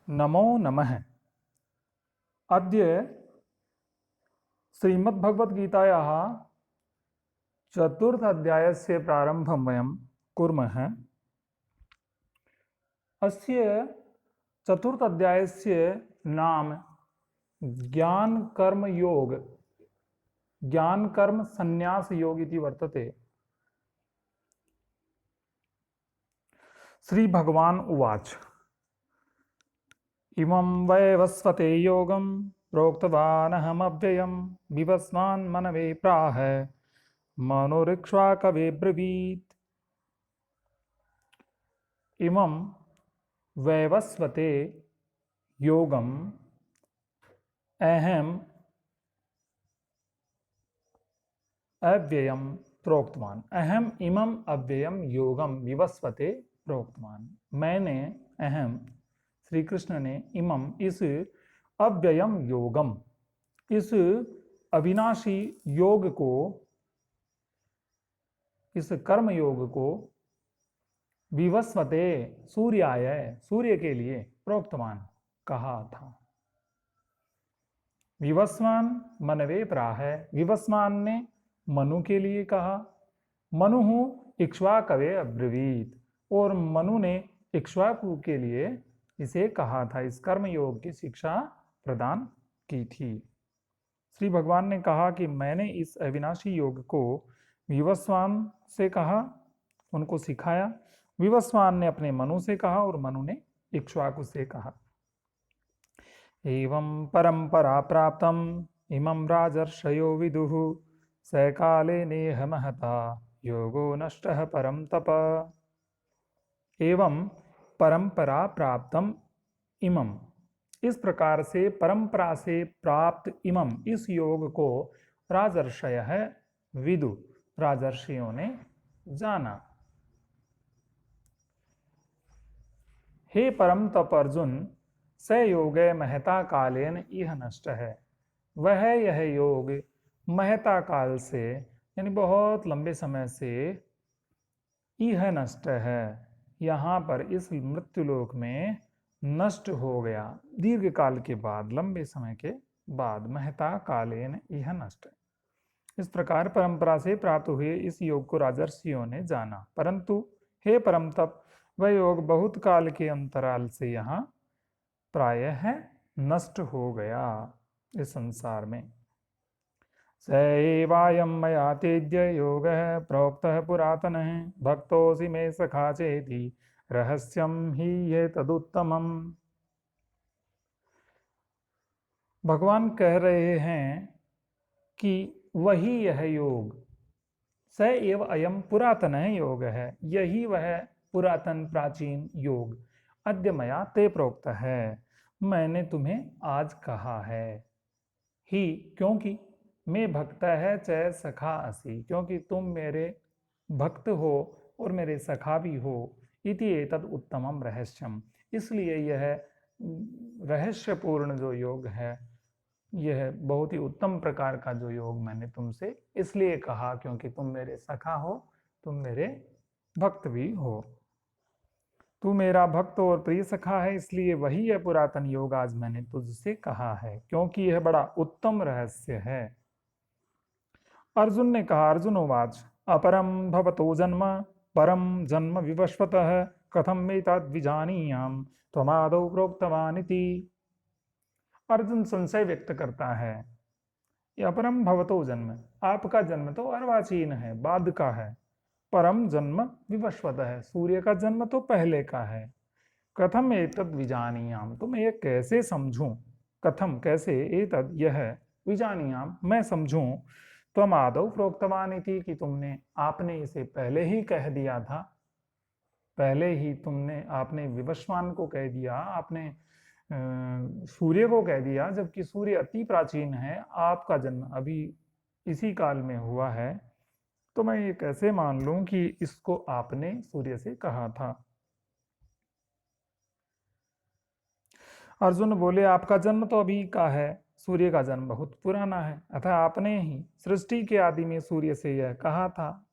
नमो नमः। अद्य श्रीमद्भगवद्गीतायाः चतुर्थ अध्यायस्य प्रारम्भं वयं कुर्मः। अस्य चतुर्थ अध्यायस्य नाम ज्ञान कर्म योग ज्ञान कर्म संन्यास योग इति वर्तते। श्री भगवान उवाच इमं वैवस्वते योगं प्रोक्तवानहमव्ययं विवस्वान् मनवे प्राह मनोरिक्ष्वाकवे ब्रवीत्। इमं वैवस्वते योगम अहम अव्ययम प्रोक्तवान। अहम इमं अव्ययम योगम विवस्वते प्रोक्तवान। मैंने अहम श्री कृष्ण ने इमं इस अव्ययम योगम इस अविनाशी योग को इस कर्म योग को विवस्वते सूर्याय सूर्य के लिए प्रोक्तवान कहा था। विवस्वान मनवे प्राह विवस्वान ने मनु के लिए कहा। मनु इक्ष्वाकवे अब्रवीत और मनु ने इक्ष्वाकु के लिए इसे कहा था, इस कर्म योग की शिक्षा प्रदान की थी। श्री भगवान ने कहा कि मैंने इस अविनाशी योग को विवस्वान से कहा, उनको सिखाया। विवस्वान ने अपने मनु से कहा और मनु ने इक्ष्वाकु से कहा। एवं परंपरा प्राप्तम इमं राजर्षयो विदुः सकाले नेह महता योगो नष्टः परम तप। एवं परंपरा प्राप्तम इमं इस प्रकार से परंपरा से प्राप्त इमं इस योग को राजर्षयः विदु राजर्षियों ने जाना। हे परम तप अर्जुन, स योग महता कालेन इह नष्ट है। वह यह योग महता काल से यानी बहुत लंबे समय से इह नष्ट है, यहाँ पर इस मृत्युलोक में नष्ट हो गया। दीर्घ काल के बाद, लंबे समय के बाद, महता कालेन इह नष्ट। इस प्रकार परंपरा से प्राप्त हुए इस योग को राजर्षियों ने जाना, परंतु हे परम तप, वह योग बहुत काल के अंतराल से यहाँ प्रायः नष्ट हो गया इस संसार में। स एवायं मया तेद्य योगः प्रोक्तः पुरातनः भक्तोऽसि मे सखा चेति रहस्यं हि ये तदुत्तमम्। भगवान कह रहे हैं कि वही यह योग, स एव अयम पुरातन योग है, यही वह पुरातन प्राचीन योग अद्य मया ते प्रोक्त है, मैंने तुम्हें आज कहा है। ही क्योंकि मैं भक्त है च सखा असि, क्योंकि तुम मेरे भक्त हो और मेरे सखा भी हो। इति एतद उत्तमम रहस्यम, इसलिए यह रहस्यपूर्ण जो योग है, यह बहुत ही उत्तम प्रकार का जो योग मैंने तुमसे इसलिए कहा क्योंकि तुम मेरे सखा हो, तुम मेरे भक्त भी हो। तू मेरा भक्त और प्रिय सखा है, इसलिए वही यह पुरातन योग आज मैंने तुझसे कहा है, क्योंकि यह बड़ा उत्तम रहस्य है। अर्जुन ने कहा, अर्जुन उवाच अपरम भवतो जन्म परम जन्म विवस्वतः कथम एतद् विजानीयाम त्वमादौ प्रोक्तवान् इति। अर्जुन संशय व्यक्त करता है, ये अपरम भवतो जन्म, आपका जन्म तो अर्वाचीन है, बाद का है। परम जन्म विवस्वत है, सूर्य का जन्म तो पहले का है। कथम एतद् विजानीयाम, तो मैं ये कैसे समझूं, कथम कैसे, एतद् यह, विजानीयाम मैं समझूं, त्वम आदौ प्रोक्तवान् इति कि तुमने, आपने इसे पहले ही कह दिया था, पहले ही तुमने, आपने विवस्वान को कह दिया, आपने सूर्य को कह दिया, जबकि सूर्य अति प्राचीन है, आपका जन्म अभी इसी काल में हुआ है, तो मैं ये कैसे मान लूं कि इसको आपने सूर्य से कहा था। अर्जुन बोले, आपका जन्म तो अभी का है, सूर्य का जन्म बहुत पुराना है, अतः आपने ही सृष्टि के आदि में सूर्य से यह कहा था,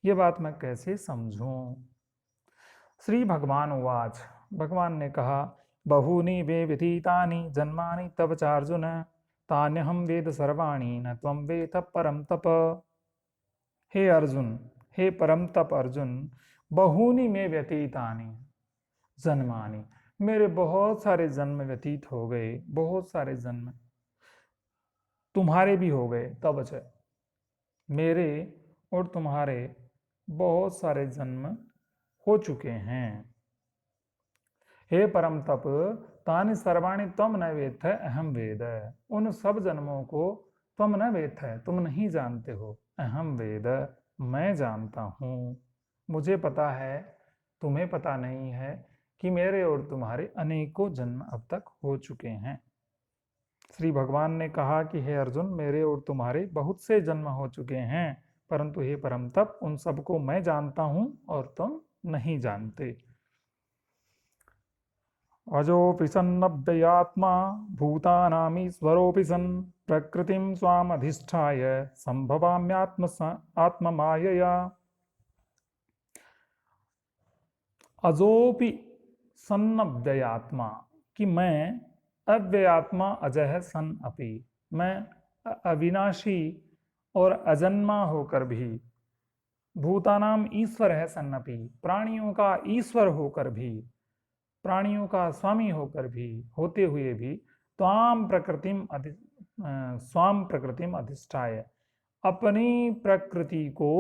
ये बात मैं कैसे समझूं। श्री भगवान उवाच, भगवान ने कहा, बहूनि वे व्यतीतानि जन्मानि तव चार्जुन तान्यहं वेद सर्वाणि न त्वं वेद परम तप। हे अर्जुन, हे परम तप अर्जुन, बहूनि में व्यतीतानि जन्मानि, मेरे बहुत सारे जन्म व्यतीत हो गए, बहुत सारे जन्म तुम्हारे भी हो गए, तब च मेरे और तुम्हारे बहुत सारे जन्म हो चुके हैं। हे परम तप, तानि सर्वाणि त्वं न वेत्थ अहम वेद, उन सब जन्मों को त्वं न वेत्थ, तुम नहीं जानते हो, अहम वेद, मैं जानता हूँ। मुझे पता है, तुम्हें पता नहीं है कि मेरे और तुम्हारे अनेकों जन्म अब तक हो चुके हैं। श्री भगवान ने कहा कि हे अर्जुन, मेरे और तुम्हारे बहुत से जन्म हो चुके हैं, परंतु हे परम तप, उन सबको मैं जानता हूँ और तुम नहीं जानते। अजोऽपि सन्नव्ययात्मा भूतानामीश्वरोऽपि सन् प्रकृतिं स्वामधिष्ठाय आत्ममायया। अजोऽपि सन्नव्ययात्मा, कि मैं अव्ययात्मा अजय सन अपि, मैं अविनाशी और अजन्मा होकर भी, भूतानाम ईश्वर है सन्नपि, प्राणियों का ईश्वर होकर भी, प्राणियों का स्वामी होकर भी, होते हुए भी, स्वाम प्रकृतिम अधिष्ठाय, अपनी प्रकृति को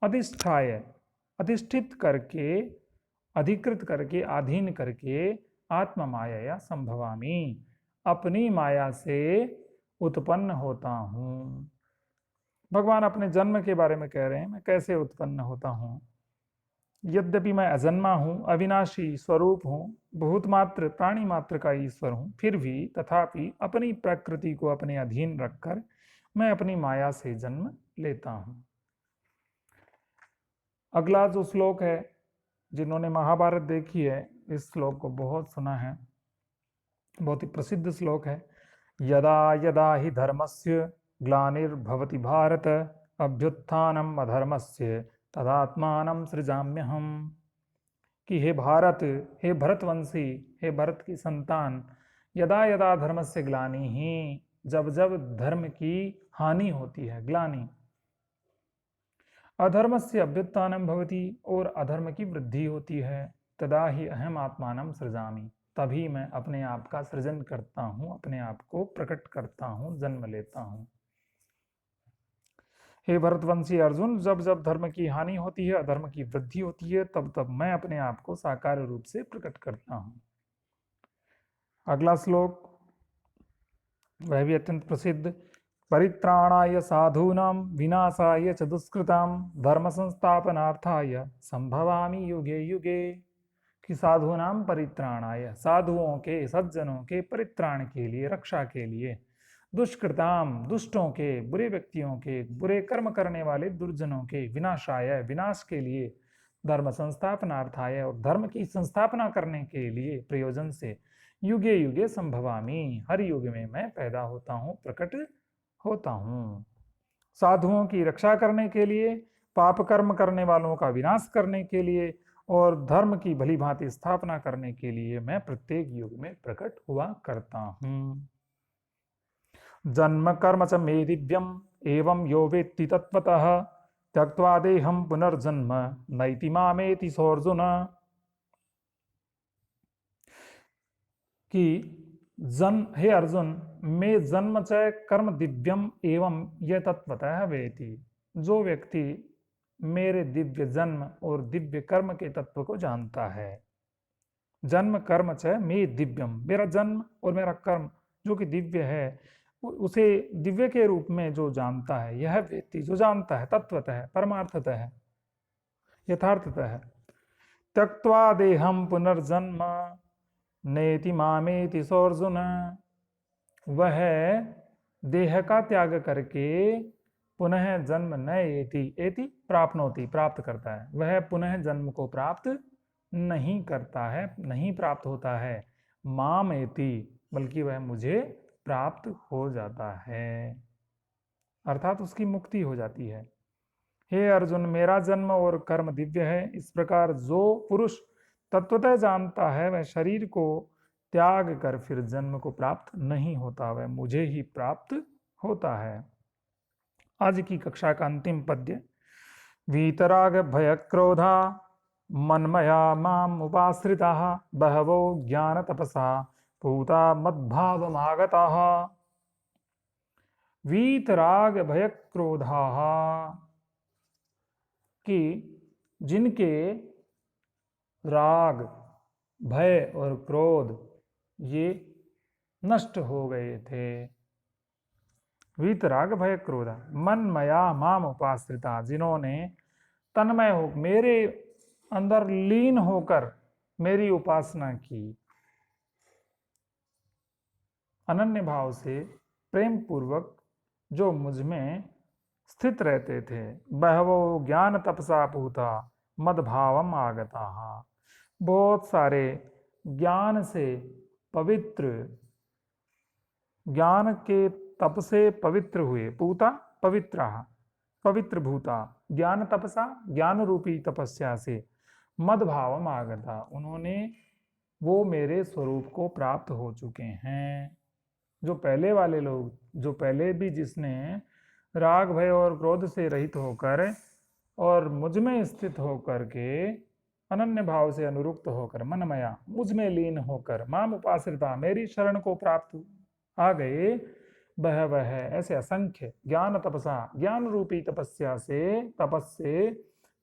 अधिष्ठाय, अधिष्ठित करके, अधिकृत करके, अधीन करके, आत्म माया संभवामी, अपनी माया से उत्पन्न होता हूँ। भगवान अपने जन्म के बारे में कह रहे हैं, मैं कैसे उत्पन्न होता हूँ। यद्यपि मैं अजन्मा हूँ, अविनाशी स्वरूप हूँ, बहुत मात्र प्राणी मात्र का ईश्वर हूँ, फिर भी तथापि अपनी प्रकृति को अपने अधीन रखकर मैं अपनी माया से जन्म लेता हूँ। अगला जो श्लोक है, जिन्होंने महाभारत देखी है, इस श्लोक को बहुत सुना है, बहुत ही प्रसिद्ध श्लोक है। यदा यदा हि धर्मस्य ग्लानिर्भवति भारत अभ्युत्थानम अधर्मस्य तदात्मानं सृजाम्यहम्। कि हे भारत, हे भरतवंशी, हे भरत की संतान, यदा यदा धर्मस्य ग्लानि ही, जब जब धर्म की हानि होती है, ग्लानि, अधर्मस्य अभ्युत्थानं भवति, और अधर्म की वृद्धि होती है, तदा ही अहम आत्मानं सृजामि, तभी मैं अपने आप का सृजन करता हूँ, अपने आप को प्रकट करता हूँ, जन्म लेता हूँ। हे भरतवंशी अर्जुन, जब जब धर्म की हानि होती है, अधर्म की वृद्धि होती है, तब तब मैं अपने आप को साकार रूप से प्रकट करता हूँ। अगला श्लोक वह भी अत्यंत प्रसिद्ध। परित्राणाय साधूनां विनाशाय च दुष्कृतां धर्म संस्थापनार्थाय संभवामि युगे युगे। कि साधूनां परित्राणाय, साधुओं के, सज्जनों के परित्राण के लिए, रक्षा के लिए, दुष्कृताम, दुष्टों के, बुरे व्यक्तियों के, बुरे कर्म करने वाले दुर्जनों के, विनाशाय, विनाश के लिए, धर्म संस्थापनार्थाय, और धर्म की संस्थापना करने के लिए, प्रयोजन से, युगे युगे संभवामि, हर युग में मैं पैदा होता हूँ, प्रकट होता हूँ। साधुओं की रक्षा करने के लिए, पाप कर्म करने वालों का विनाश करने के लिए, और धर्म की भली भांति स्थापना करने के लिए मैं प्रत्येक युग में प्रकट हुआ करता हूँ। जन्म कर्म च मे दिव्यम एवं यो वेत्ति तत्वतः त्यक्त्वा देहं पुनर्जन्म नैति मामेति सोऽर्जुन। कि हे अर्जुन, मे जन्म च कर्म दिव्यम एवं यह तत्वतः वेति, जो व्यक्ति मेरे दिव्य जन्म और दिव्य कर्म के तत्व को जानता है। जन्म कर्म च मे दिव्यम, मेरा जन्म और मेरा कर्म जो कि दिव्य है, उसे दिव्य के रूप में जो जानता है, यह व्यक्ति जो जानता है तत्वतः, परमार्थतः, यथार्थतः, त्यक्त्वा देहं पुनर्जन्म नेति मामेति सोऽर्जुन, वह देह का त्याग करके पुनः जन्म न एति, एति प्राप्नोति, प्राप्त करता है, वह पुनः जन्म को प्राप्त नहीं करता है, नहीं प्राप्त होता है, माम एति, बल्कि वह मुझे प्राप्त हो जाता है, अर्थात उसकी मुक्ति हो जाती है। हे अर्जुन, मेरा जन्म और कर्म दिव्य है। इस प्रकार जो पुरुष तत्वतः जानता है वह शरीर को त्याग कर फिर जन्म को प्राप्त नहीं होता, वह मुझे ही प्राप्त होता है। आज की कक्षा का अंतिम पद्य। वीतराग भय क्रोधा मन्मया माम उपाश्रिताः बहवो ज्ञान तपसा पूता मद्भावमागताः। वीतराग भय क्रोधाः, कि जिनके राग, भय और क्रोध ये नष्ट हो गए थे। वीतराग भय क्रोध मनमया माम उपाश्रिता, जिन्होंने तन्मय हो मेरे अंदर लीन होकर मेरी उपासना की, अनन्य भाव से प्रेम पूर्वक जो मुझ में स्थित रहते थे। बहवो ज्ञान तपसा पूता मद्भावम आगता, बहुत सारे ज्ञान से पवित्र, ज्ञान के तप से पवित्र हुए, पूता पवित्र, पवित्र भूता, ज्ञान तपसा ज्ञान रूपी तपस्या से मद्भावम आगता, उन्होंने वो मेरे स्वरूप को प्राप्त हो चुके हैं। जो पहले वाले लोग, जो पहले भी जिसने राग भय और क्रोध से रहित होकर और मुझ में स्थित होकर के अनन्य भाव से अनुरुक्त होकर मनमया मुझ में लीन होकर माम उपाश्रिता मेरी शरण को प्राप्त आ गए, वह ऐसे असंख्य ज्ञान तपसा ज्ञान रूपी तपस्या से, तपस से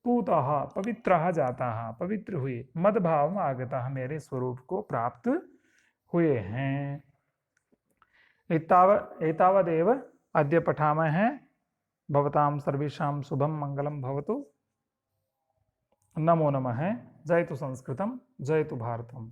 पूतः पवित्र जाता, पवित्र हुए, मद्भाव आगता मेरे स्वरूप को प्राप्त हुए हैं। एतावदेव अद्य पठामः। भवतां सर्वेषां शुभं मंगलं भवतु। नमो नमः। जयतु संस्कृतं, जयतु भारतम्।